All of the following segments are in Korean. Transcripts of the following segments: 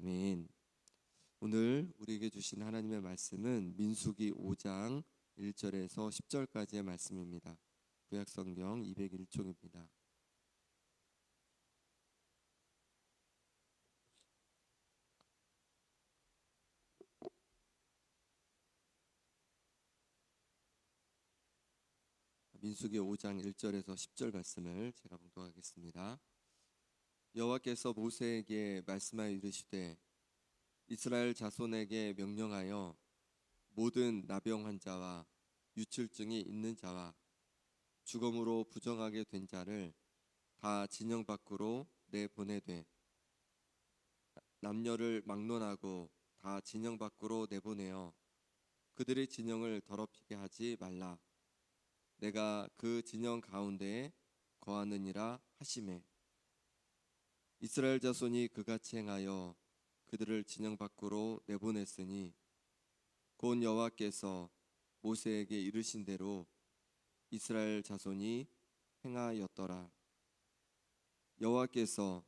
아멘. 오늘 우리에게 주신 하나님의 말씀은 민수기 5장 1절에서 10절까지의 말씀입니다. 구약성경 201쪽입니다. 민수기 5장 1절에서 10절 말씀을 제가 봉독하겠습니다. 여호와께서 모세에게 말씀하여 이르시되 이스라엘 자손에게 명령하여 모든 나병 환자와 유출증이 있는 자와 죽음으로 부정하게 된 자를 다 진영 밖으로 내보내되 남녀를 막론하고 다 진영 밖으로 내보내어 그들의 진영을 더럽히게 하지 말라. 내가 그 진영 가운데에 거하느니라 하시매 이스라엘 자손이 그같이 행하여 그들을 진영 밖으로 내보냈으니 곧 여호와께서 모세에게 이르신 대로 이스라엘 자손이 행하였더라. 여호와께서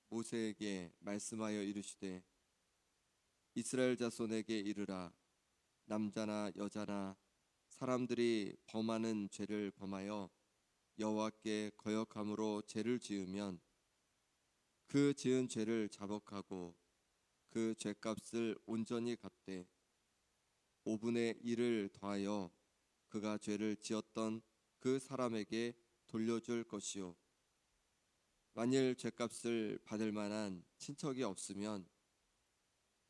모세에게 말씀하여 이르시되 이스라엘 자손에게 이르라. 남자나 여자나 사람들이 범하는 죄를 범하여 여호와께 거역함으로 죄를 지으면 그 지은 죄를 자복하고 그 죄값을 온전히 갚되 5분의 1을 더하여 그가 죄를 지었던 그 사람에게 돌려줄 것이요 만일 죄값을 받을 만한 친척이 없으면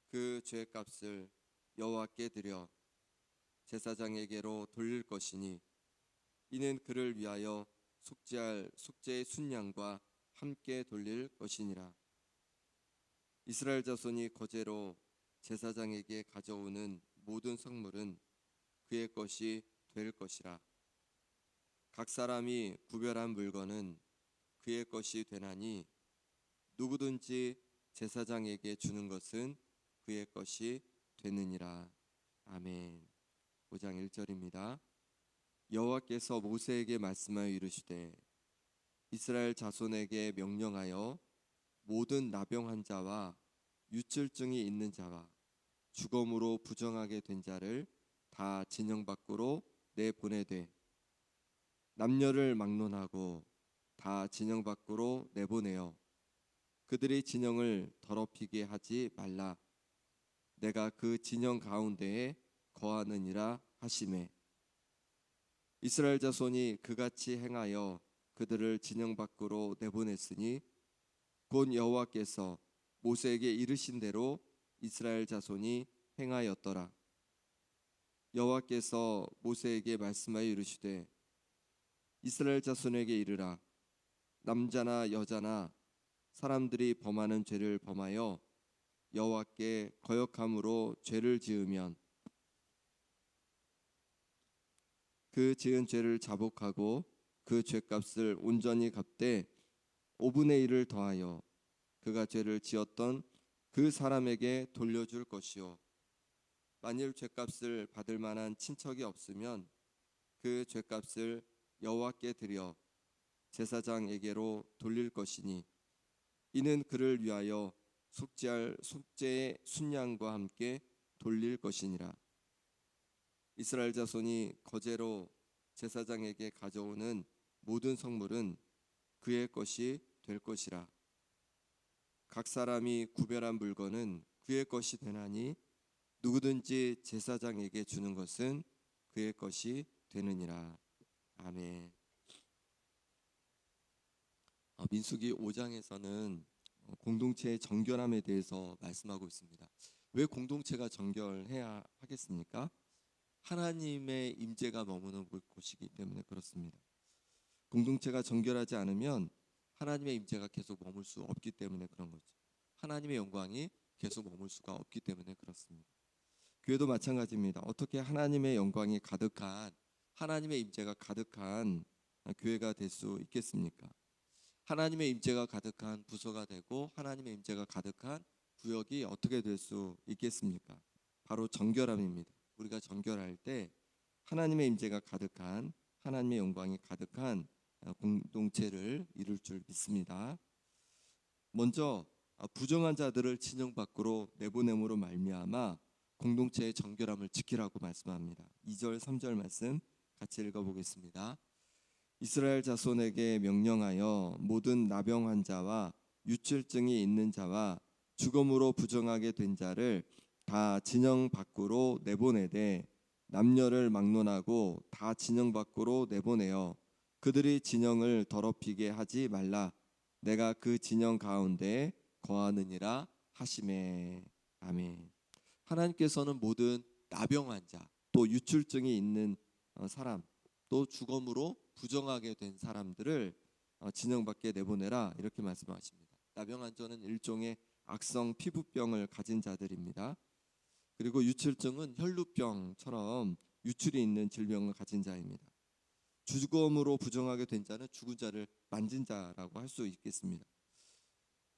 그 죄값을 여호와께 드려 제사장에게로 돌릴 것이니 이는 그를 위하여 속죄할 속죄의 순양과 함께 돌릴 것이니라. 이스라엘 자손이 거제로 제사장에게 가져오는 모든 성물은 그의 것이 될 것이라. 각 사람이 구별한 물건은 그의 것이 되나니 누구든지 제사장에게 주는 것은 그의 것이 되느니라. 아멘. 5장 1절입니다. 여호와께서 모세에게 말씀하여 이르시되 이스라엘 자손에게 명령하여 모든 나병 환자와 유출증이 있는 자와 죽음으로 부정하게 된 자를 다 진영 밖으로 내보내되 남녀를 막론하고 다 진영 밖으로 내보내어 그들의 진영을 더럽히게 하지 말라. 내가 그 진영 가운데에 거하느니라 하시매 이스라엘 자손이 그같이 행하여 그들을 진영 밖으로 내보냈으니 곧 여호와께서 모세에게 이르신 대로 이스라엘 자손이 행하였더라. 여호와께서 모세에게 말씀하여 이르시되 이스라엘 자손에게 이르라. 남자나 여자나 사람들이 범하는 죄를 범하여 여호와께 거역함으로 죄를 지으면 그 지은 죄를 자복하고 그 죄값을 온전히 갚되 5분의 1을 더하여 그가 죄를 지었던 그 사람에게 돌려줄 것이요 만일 죄값을 받을 만한 친척이 없으면 그 죄값을 여호와께 드려 제사장에게로 돌릴 것이니 이는 그를 위하여 속죄할 속죄의 순양과 함께 돌릴 것이니라. 이스라엘 자손이 거제로 제사장에게 가져오는 모든 성물은 그의 것이 될 것이라. 각 사람이 구별한 물건은 그의 것이 되나니 누구든지 제사장에게 주는 것은 그의 것이 되느니라. 아멘. 민수기 5장에서는 공동체의 정결함에 대해서 말씀하고 있습니다. 왜 공동체가 정결해야 하겠습니까? 하나님의 임재가 머무는 곳이기 때문에 그렇습니다. 공동체가 정결하지 않으면 하나님의 임재가 계속 머물 수 없기 때문에 그런 거죠. 하나님의 영광이 계속 머물 수가 없기 때문에 그렇습니다. 교회도 마찬가지입니다. 어떻게 하나님의 영광이 가득한 하나님의 임재가 가득한 교회가 될 수 있겠습니까? 하나님의 임재가 가득한 부서가 되고 하나님의 임재가 가득한 구역이 어떻게 될 수 있겠습니까? 바로 정결함입니다. 우리가 정결할 때 하나님의 임재가 가득한 하나님의 영광이 가득한 공동체를 이룰 줄 믿습니다. 먼저 부정한 자들을 진영 밖으로 내보냄으로 말미암아 공동체의 정결함을 지키라고 말씀합니다. 2절 3절 말씀 같이 읽어보겠습니다. 이스라엘 자손에게 명령하여 모든 나병 환자와 유출증이 있는 자와 죽음으로 부정하게 된 자를 다 진영 밖으로 내보내되 남녀를 막론하고 다 진영 밖으로 내보내어 그들이 진영을 더럽히게 하지 말라. 내가 그 진영 가운데 거하느니라 하시매. 아멘. 하나님께서는 모든 나병 환자 또 유출증이 있는 사람 또 죽음으로 부정하게 된 사람들을 진영 밖에 내보내라 이렇게 말씀하십니다. 나병 환자는 일종의 악성 피부병을 가진 자들입니다. 그리고 유출증은 혈루병처럼 유출이 있는 질병을 가진 자입니다. 죽음으로 부정하게 된 자는 죽은 자를 만진 자라고 할 수 있겠습니다.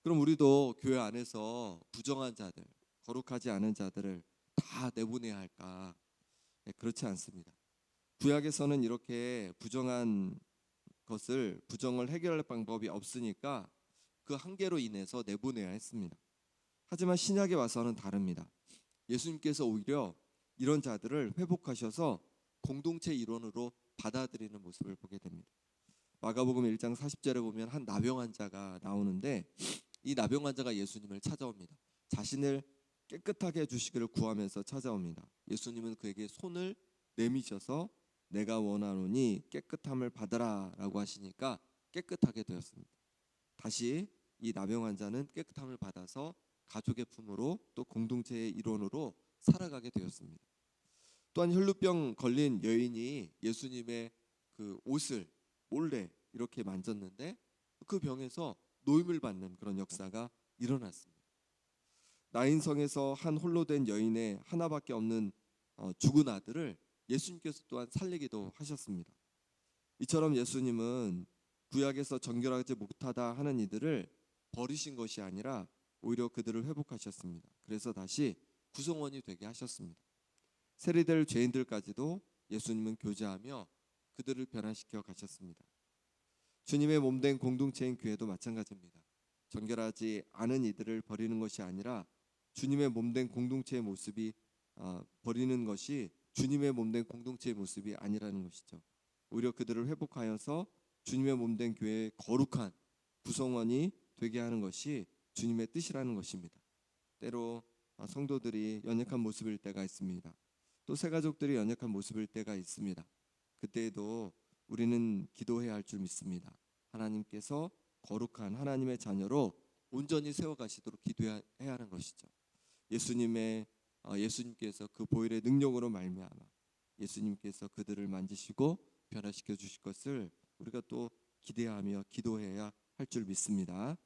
그럼 우리도 교회 안에서 부정한 자들, 거룩하지 않은 자들을 다 내보내야 할까? 네, 그렇지 않습니다. 구약에서는 이렇게 부정을 해결할 방법이 없으니까 그 한계로 인해서 내보내야 했습니다. 하지만 신약에 와서는 다릅니다. 예수님께서 오히려 이런 자들을 회복하셔서 공동체 일원으로 받아들이는 모습을 보게 됩니다. 마가복음 1장 40절에 보면 한 나병 환자가 나오는데 이 나병 환자가 예수님을 찾아옵니다. 자신을 깨끗하게 해주시기를 구하면서 찾아옵니다. 예수님은 그에게 손을 내미셔서 내가 원하노니 깨끗함을 받으라 라고 하시니까 깨끗하게 되었습니다. 다시 이 나병 환자는 깨끗함을 받아서 가족의 품으로 또 공동체의 일원으로 살아가게 되었습니다. 또한 혈루병 걸린 여인이 예수님의 그 옷을 몰래 이렇게 만졌는데 그 병에서 노임을 받는 그런 역사가 일어났습니다. 나인성에서 한 홀로 된 여인의 하나밖에 없는 죽은 아들을 예수님께서 또한 살리기도 하셨습니다. 이처럼 예수님은 구약에서 정결하지 못하다 하는 이들을 버리신 것이 아니라 오히려 그들을 회복하셨습니다. 그래서 다시 구성원이 되게 하셨습니다. 세리될 죄인들까지도 예수님은 교제하며 그들을 변화시켜 가셨습니다. 주님의 몸된 공동체인 교회도 마찬가지입니다. 정결하지 않은 이들을 버리는 것이 아니라 주님의 몸된 공동체의 모습이 버리는 것이 주님의 몸된 공동체의 모습이 아니라는 것이죠. 오히려 그들을 회복하여서 주님의 몸된 교회의 거룩한 구성원이 되게 하는 것이 주님의 뜻이라는 것입니다. 때로 성도들이 연약한 모습일 때가 있습니다. 또 새가족들이 연약한 모습일 때가 있습니다. 그때에도 우리는 기도해야 할 줄 믿습니다. 하나님께서 거룩한 하나님의 자녀로 온전히 세워가시도록 기도해야 하는 것이죠. 예수님께서 그 보혈의 능력으로 말미암아 예수님께서 그들을 만지시고 변화시켜 주실 것을 우리가 또 기대하며 기도해야 할 줄 믿습니다.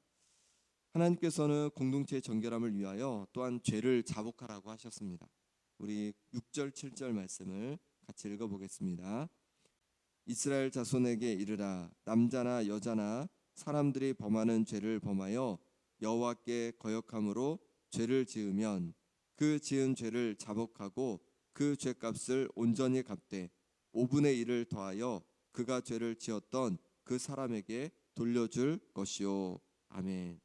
하나님께서는 공동체의 정결함을 위하여 또한 죄를 자복하라고 하셨습니다. 우리 6절 7절 말씀을 같이 읽어보겠습니다. 이스라엘 자손에게 이르라. 남자나 여자나 사람들이 범하는 죄를 범하여 여호와께 거역함으로 죄를 지으면 그 지은 죄를 자복하고 그 죄값을 온전히 갚되 5분의 1을 더하여 그가 죄를 지었던 그 사람에게 돌려줄 것이요. 아멘.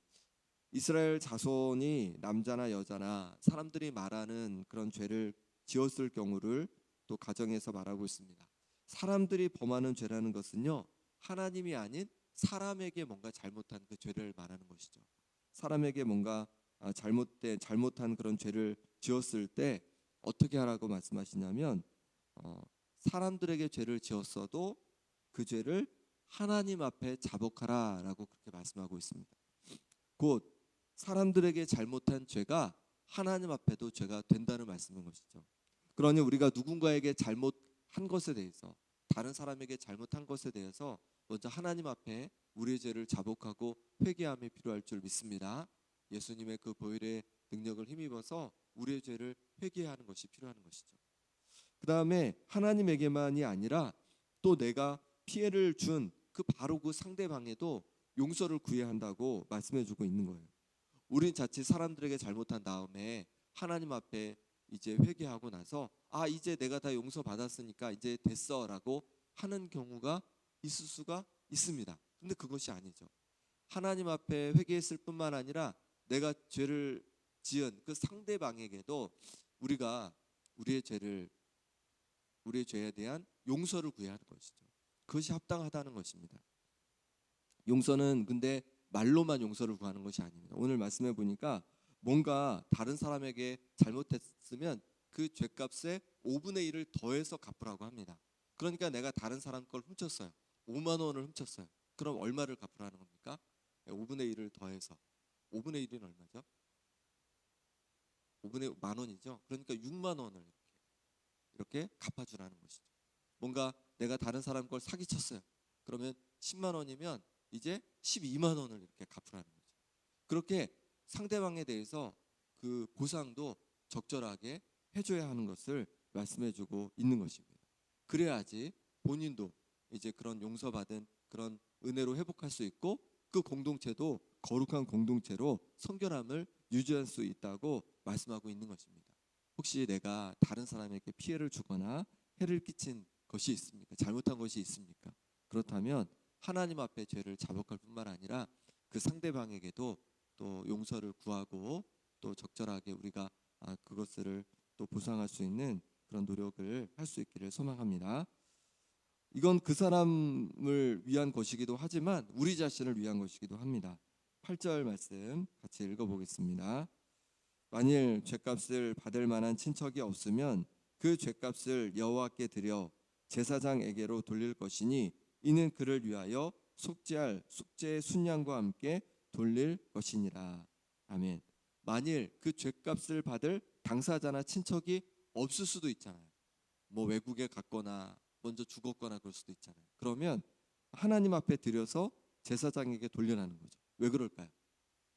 이스라엘 자손이 남자나 여자나 사람들이 말하는 그런 죄를 지었을 경우를 또 가정에서 말하고 있습니다. 사람들이 범하는 죄라는 것은요, 하나님이 아닌 사람에게 뭔가 잘못한 그 죄를 말하는 것이죠. 사람에게 뭔가 잘못한 그런 죄를 지었을 때 어떻게 하라고 말씀하시냐면 사람들에게 죄를 지었어도 그 죄를 하나님 앞에 자복하라라고 그렇게 말씀하고 있습니다. 곧 사람들에게 잘못한 죄가 하나님 앞에도 죄가 된다는 말씀인 것이죠. 그러니 우리가 누군가에게 잘못한 것에 대해서, 다른 사람에게 잘못한 것에 대해서 먼저 하나님 앞에 우리의 죄를 자복하고 회개함이 필요할 줄 믿습니다. 예수님의 그 보혈의 능력을 힘입어서 우리의 죄를 회개하는 것이 필요한 것이죠. 그 다음에 하나님에게만이 아니라 또 내가 피해를 준 바로 그 상대방에도 용서를 구해야 한다고 말씀해주고 있는 거예요. 우린 자칫 사람들에게 잘못한 다음에 하나님 앞에 이제 회개하고 나서 이제 내가 다 용서받았으니까 이제 됐어라고 하는 경우가 있을 수가 있습니다. 근데 그것이 아니죠. 하나님 앞에 회개했을 뿐만 아니라 내가 죄를 지은 그 상대방에게도 우리가 우리의 죄에 대한 용서를 구해야 하는 것이죠. 그것이 합당하다는 것입니다. 용서는 근데 말로만 용서를 구하는 것이 아닙니다. 오늘 말씀해 보니까 뭔가 다른 사람에게 잘못했으면 그 죄값의 5분의 1을 더해서 갚으라고 합니다. 그러니까 내가 다른 사람 걸 훔쳤어요. 5만 원을 훔쳤어요. 그럼 얼마를 갚으라는 겁니까? 5분의 1을 더해서. 5분의 1은 얼마죠? 5분의 1 만 원이죠. 그러니까 6만 원을 이렇게 갚아주라는 것이죠. 뭔가 내가 다른 사람 걸 사기쳤어요. 그러면 10만 원이면 이제 12만 원을 이렇게 갚으라는 거죠. 그렇게 상대방에 대해서 그 보상도 적절하게 해줘야 하는 것을 말씀해주고 있는 것입니다. 그래야지 본인도 이제 그런 용서받은 그런 은혜로 회복할 수 있고 그 공동체도 거룩한 공동체로 성결함을 유지할 수 있다고 말씀하고 있는 것입니다. 혹시 내가 다른 사람에게 피해를 주거나 해를 끼친 것이 있습니까? 잘못한 것이 있습니까? 그렇다면 하나님 앞에 죄를 자복할 뿐만 아니라 그 상대방에게도 또 용서를 구하고 또 적절하게 우리가 그것을 또 보상할 수 있는 그런 노력을 할 수 있기를 소망합니다. 이건 그 사람을 위한 것이기도 하지만 우리 자신을 위한 것이기도 합니다. 8절 말씀 같이 읽어보겠습니다. 만일 죄값을 받을 만한 친척이 없으면 그 죄값을 여호와께 드려 제사장에게로 돌릴 것이니 이는 그를 위하여 속죄할 속죄의 순양과 함께 돌릴 것이니라. 아멘. 만일 그 죄값을 받을 당사자나 친척이 없을 수도 있잖아요. 뭐 외국에 갔거나 먼저 죽었거나 그럴 수도 있잖아요. 그러면 하나님 앞에 드려서 제사장에게 돌려나는 거죠. 왜 그럴까요?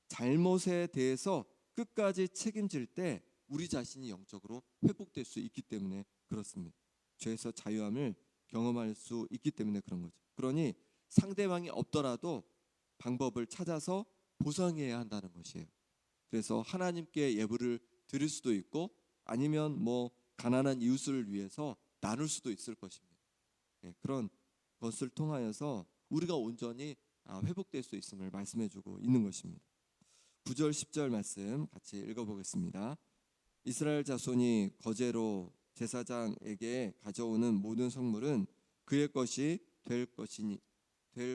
잘못에 대해서 끝까지 책임질 때 우리 자신이 영적으로 회복될 수 있기 때문에 그렇습니다. 죄에서 자유함을 경험할 수 있기 때문에 그런 거죠. 그러니 상대방이 없더라도 방법을 찾아서 보상해야 한다는 것이에요. 그래서 하나님께 예물을 드릴 수도 있고 아니면 뭐 가난한 이웃을 위해서 나눌 수도 있을 것입니다. 그런 것을 통하여서 우리가 온전히 회복될 수 있음을 말씀해주고 있는 것입니다. 9절 10절 말씀 같이 읽어보겠습니다. 이스라엘 자손이 거제로 제사장에게 가져오는 모든 성물은 그의 것이 될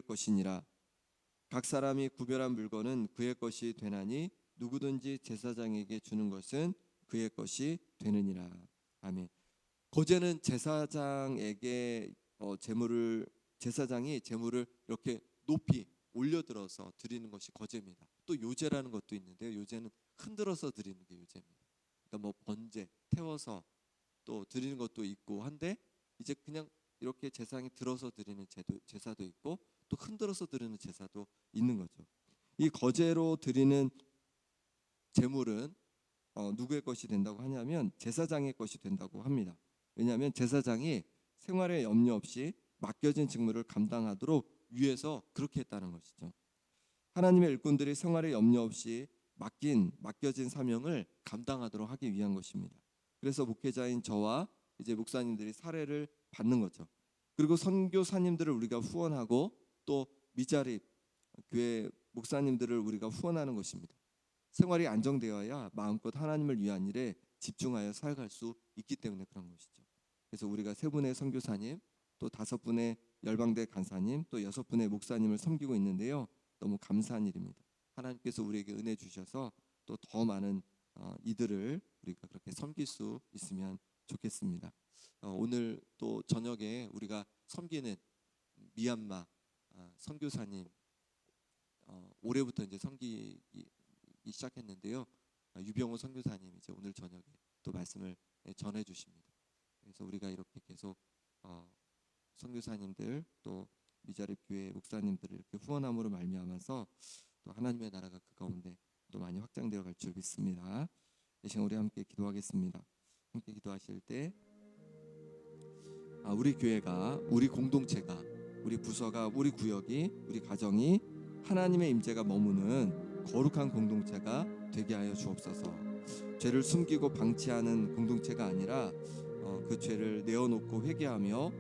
것이니라. 각 사람이 구별한 물건은 그의 것이 되나니 누구든지 제사장에게 주는 것은 그의 것이 되느니라. 아멘. 거제는 제사장에게 제사장이 제물을 이렇게 높이 올려들어서 드리는 것이 거제입니다. 또 요제라는 것도 있는데요. 요제는 흔들어서 드리는 게 요제입니다. 그러니까 뭐 번제 태워서 또 드리는 것도 있고 한데 이제 그냥 이렇게 제사장이 들어서 드리는 제사도 있고 또 흔들어서 드리는 제사도 있는 거죠. 이 거제로 드리는 제물은 누구의 것이 된다고 하냐면 제사장의 것이 된다고 합니다. 왜냐하면 제사장이 생활에 염려 없이 맡겨진 직무를 감당하도록 위해서 그렇게 했다는 것이죠. 하나님의 일꾼들이 생활에 염려 없이 맡겨진 사명을 감당하도록 하기 위한 것입니다. 그래서 목회자인 저와 이제 목사님들이 사례를 받는 거죠. 그리고 선교사님들을 우리가 후원하고 또 미자립 교회 목사님들을 우리가 후원하는 것입니다. 생활이 안정되어야 마음껏 하나님을 위한 일에 집중하여 살아갈 수 있기 때문에 그런 것이죠. 그래서 우리가 3분의 선교사님, 또 5분의 열방대 간사님, 또 6분의 목사님을 섬기고 있는데요. 너무 감사한 일입니다. 하나님께서 우리에게 은혜 주셔서 또 더 많은 이들을 우리가 그렇게 섬길 수 있으면 좋겠습니다. 오늘 또 저녁에 우리가 섬기는 미얀마 선교사님 올해부터 이제 섬기기 시작했는데요. 유병호 선교사님 이제 오늘 저녁에 또 말씀을 전해 주십니다. 그래서 우리가 이렇게 계속 선교사님들 또 미자립 교회 목사님들을 이렇게 후원함으로 말미암아서 또 하나님의 나라가 그 가운데 또 많이 확장되어 갈 줄 믿습니다. 이 시간 우리 함께 기도하겠습니다. 함께 기도하실 때 우리 교회가, 우리 공동체가, 우리 부서가, 우리 구역이, 우리 가정이 하나님의 임재가 머무는 거룩한 공동체가 되게 하여 주옵소서. 죄를 숨기고 방치하는 공동체가 아니라 그 죄를 내어놓고 회개하며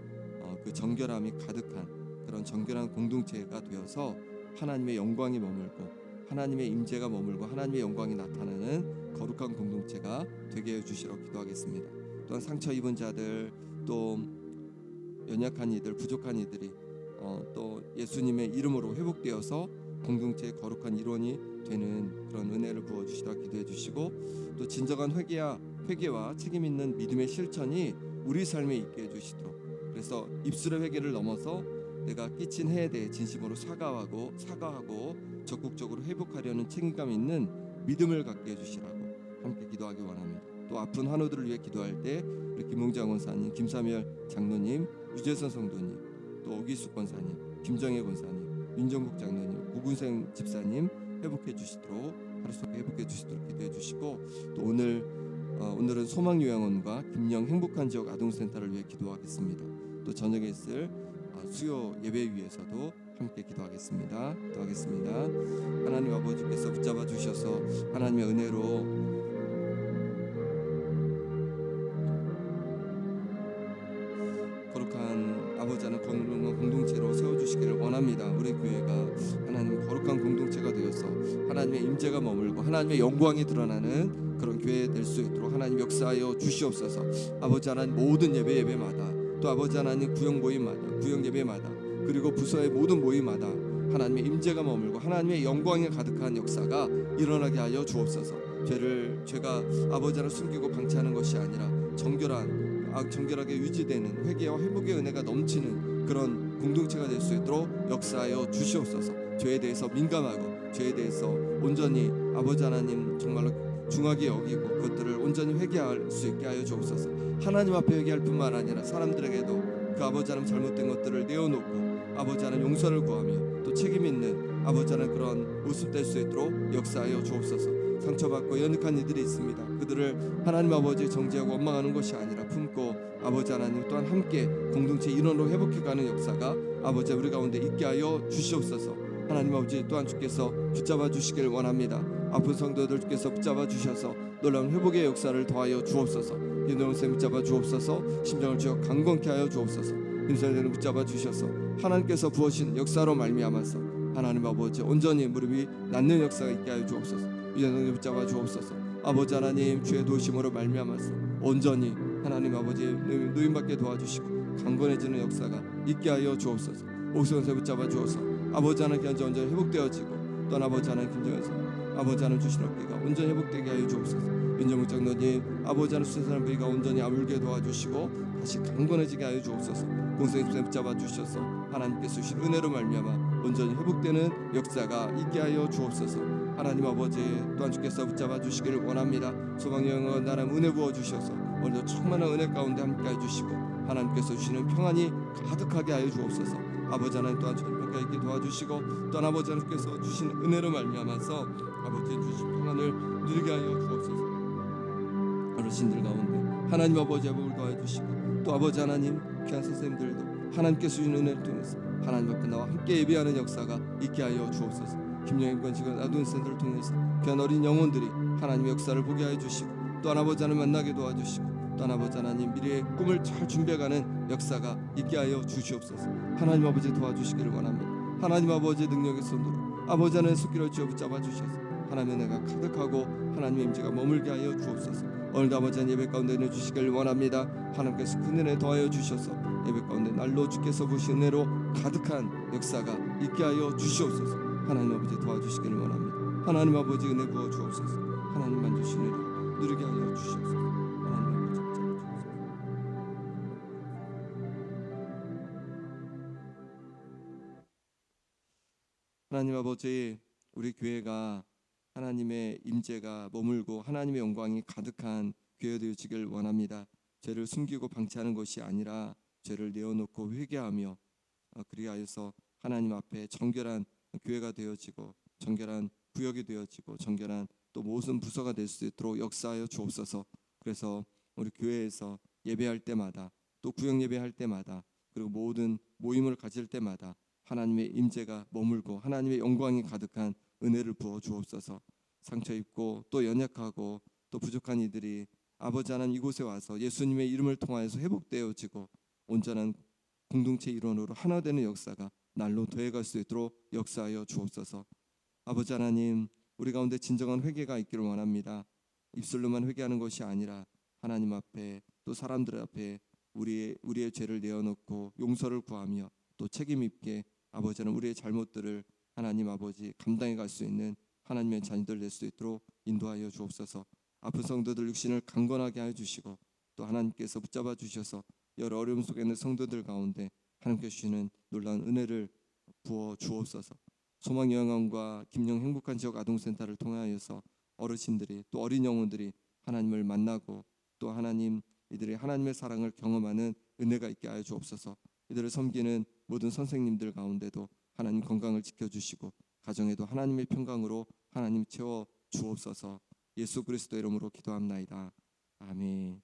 그 정결함이 가득한 그런 정결한 공동체가 되어서 하나님의 영광이 머물고 하나님의 임재가 머물고 하나님의 영광이 나타나는 거룩한 공동체가 되게 해 주시라고 기도하겠습니다. 또한 상처 입은 자들, 또 연약한 이들, 부족한 이들이 또 예수님의 이름으로 회복되어서 공동체의 거룩한 일원이 되는 그런 은혜를 부어주시라 기도해 주시고, 또 진정한 회개와 책임 있는 믿음의 실천이 우리 삶에 있게 해주시도록, 그래서 입술의 회개를 넘어서 내가 끼친 해에 대해 진심으로 사과하고 적극적으로 회복하려는 책임감 있는 믿음을 갖게 해주시라고 함께 기도하기 원합니다. 또 아픈 환우들을 위해 기도할 때 우리 김홍장 원사님, 김사멸 장로님, 유재선 성도님, 또 오기숙 권사님, 김정혜 권사님, 윤정복 장로님, 고군생 집사님 회복해 주시도록, 하루속에 회복해 주시도록 기도해 주시고, 또 오늘은 소망요양원과 김영 행복한 지역 아동센터를 위해 기도하겠습니다. 또 저녁에 있을 수요 예배 위에서도 함께 기도하겠습니다. 하나님 아버지께서 붙잡아 주셔서 하나님의 은혜로 거룩한 아버지 하나님 공동체로 세워주시기를 원합니다. 우리 교회가 하나님 거룩한 공동체가 되어서 하나님의 임재가 머물고 하나님의 영광이 드러나는 그런 교회 될 수 있도록 하나님 역사하여 주시옵소서. 아버지 하나님 모든 예배마다, 또 아버지 하나님 구역 예배마다, 그리고 부서의 모든 모임마다 하나님의 임재가 머물고 하나님의 영광이 가득한 역사가 일어나게 하여 주옵소서. 죄가 아버지 하나님 숨기고 방치하는 것이 아니라 정결하게 유지되는 회개와 회복의 은혜가 넘치는 그런 공동체가 될 수 있도록 역사하여 주시옵소서. 죄에 대해서 민감하고 죄에 대해서 온전히 아버지 하나님 정말로 중하게 여기고 그것들을 온전히 회개할 수 있게 하여 주옵소서. 하나님 앞에 회개할 뿐만 아니라 사람들에게도 그 아버지 하나님 잘못된 것들을 내어놓고 아버지 하나님 용서를 구하며 또 책임 있는 아버지 하나님 그런 모습 될 수 있도록 역사하여 주옵소서. 상처받고 연약한 이들이 있습니다. 그들을 하나님 아버지 정죄하고 원망하는 것이 아니라 품고 아버지 하나님 또한 함께 공동체 일원으로 회복해가는 역사가 아버지 우리 가운데 있게 하여 주시옵소서. 하나님 아버지 또한 주께서 붙잡아 주시기를 원합니다. 아픈 성도들 주께서 붙잡아 주셔서 놀라운 회복의 역사를 더하여 주옵소서. 윤동생 붙잡아 주옵소서. 심정을 주어 강건케 하여 주옵소서. 임설대는 붙잡아 주셔서 하나님께서 부으신 역사로 말미암아서 하나님 아버지 온전히 무릎이 낫는 역사가 있게 하여 주옵소서. 유전성을 붙잡아 주옵소서. 아버지 하나님 주의 도우심으로 말미암아서 온전히 하나님 아버지 노임받게 도와주시고 강건해지는 역사가 있게 하여 주옵소서. 옥선세 붙잡아 주어서 아버지 하나님 온전히 회복되어지고 또 아버지 하나님 김정현서 아버지 하나님 주신 어깨가 온전히 회복되게 하여 주옵소서. 윤정국 장로님 아버지 하나님 수세사람 부위가 온전히 아물게 도와주시고 다시 강건해지게 하여 주옵소서. 공생의 집사님 붙잡아 주셔서 하나님께서 주신 은혜로 말미암아 온전히 회복되는 역사가 있게 하여 주옵소서. 하나님 아버지 또한 주께서 붙잡아 주시기를 원합니다. 소망여행은 나라의 은혜 부어 주셔서 오늘도 충만한 은혜 가운데 함께 해주시고 하나님께서 주시는 평안이 가득하게 하여 주옵소서. 아버지 하나님 또한 전평가 있게 도와주시고 또한 아버지 하나님께서 주신 은혜로 말미암아서 아버지 주신 평안을 누리게 하여 주옵소서. 어르신들 가운데 하나님 아버지 복을 도와주시고 또 아버지 하나님 귀한 선생님들도 하나님께서 주신 은혜를 통해서 하나님 앞에 나와 함께 예배하는 역사가 있게 하여 주옵소서. 김영인 권직원 아동센터를 통해서 귀한 어린 영혼들이 하나님의 역사를 보게 하여 주시고 또 아버지 하나님 만나게 도와주시고 또 아버지 하나님 미래의 꿈을 잘 준비해가는 역사가 있게 하여 주시옵소서. 하나님 아버지 도와주시기를 원합니다. 하나님 아버지의 능력의 손으로 아버지 하나님의 손길을 쥐어 붙잡아 주셔서 하나님의 은혜가 가득하고 하나님의 임재가 머물게 하여 주옵소서. 오늘도 아버지 하나님 예배 가운데 내주시기를 원합니다. 하나님께서 큰 은혜 더하여 주셔서 예배 가운데 날로 주께서 부신 은혜로 가득한 역사가 있게 하여 주시옵소서. 하나님 아버지 도와주시기를 원합니다. 하나님 아버지 은혜 부어 주옵소서. 하나님만 주신 은혜 누리게 하여 주시옵소서. 하나님 아버지 붙잡아 주옵소서. 하나님 아버지 우리 교회가 하나님의 임재가 머물고 하나님의 영광이 가득한 교회 되어지길 원합니다. 죄를 숨기고 방치하는 것이 아니라 죄를 내어놓고 회개하며 그리하여서 하나님 앞에 정결한 교회가 되어지고 정결한 구역이 되어지고 정결한 또 모든 부서가 될 수 있도록 역사하여 주옵소서. 그래서 우리 교회에서 예배할 때마다 또 구역 예배할 때마다 그리고 모든 모임을 가질 때마다 하나님의 임재가 머물고 하나님의 영광이 가득한 은혜를 부어 주옵소서. 상처 입고 또 연약하고 또 부족한 이들이 아버지 하나님 이곳에 와서 예수님의 이름을 통하여서 회복되어지고 온전한 공동체 일원으로 하나 되는 역사가 날로 더해갈 수 있도록 역사하여 주옵소서. 아버지 하나님, 우리 가운데 진정한 회개가 있기를 원합니다. 입술로만 회개하는 것이 아니라 하나님 앞에 또 사람들 앞에 우리의 죄를 내어놓고 용서를 구하며 또 책임 있게 아버지 하나님 우리의 잘못들을 하나님 아버지 감당해 갈 수 있는 하나님의 자녀들 될 수 있도록 인도하여 주옵소서. 아픈 성도들 육신을 강건하게 하여 주시고 또 하나님께서 붙잡아 주셔서 여러 어려움 속에 있는 성도들 가운데 하나님께서 주시는 놀라운 은혜를 부어 주옵소서. 소망영원과 김영 행복한 지역 아동센터를 통하여서 어르신들이 또 어린 영혼들이 하나님을 만나고 또 하나님 이들이 하나님의 사랑을 경험하는 은혜가 있게 하여 주옵소서. 이들을 섬기는 모든 선생님들 가운데도 하나님 건강을 지켜주시고 가정에도 하나님의 평강으로 하나님 채워 주옵소서. 예수 그리스도 이름으로 기도합나이다. 아멘.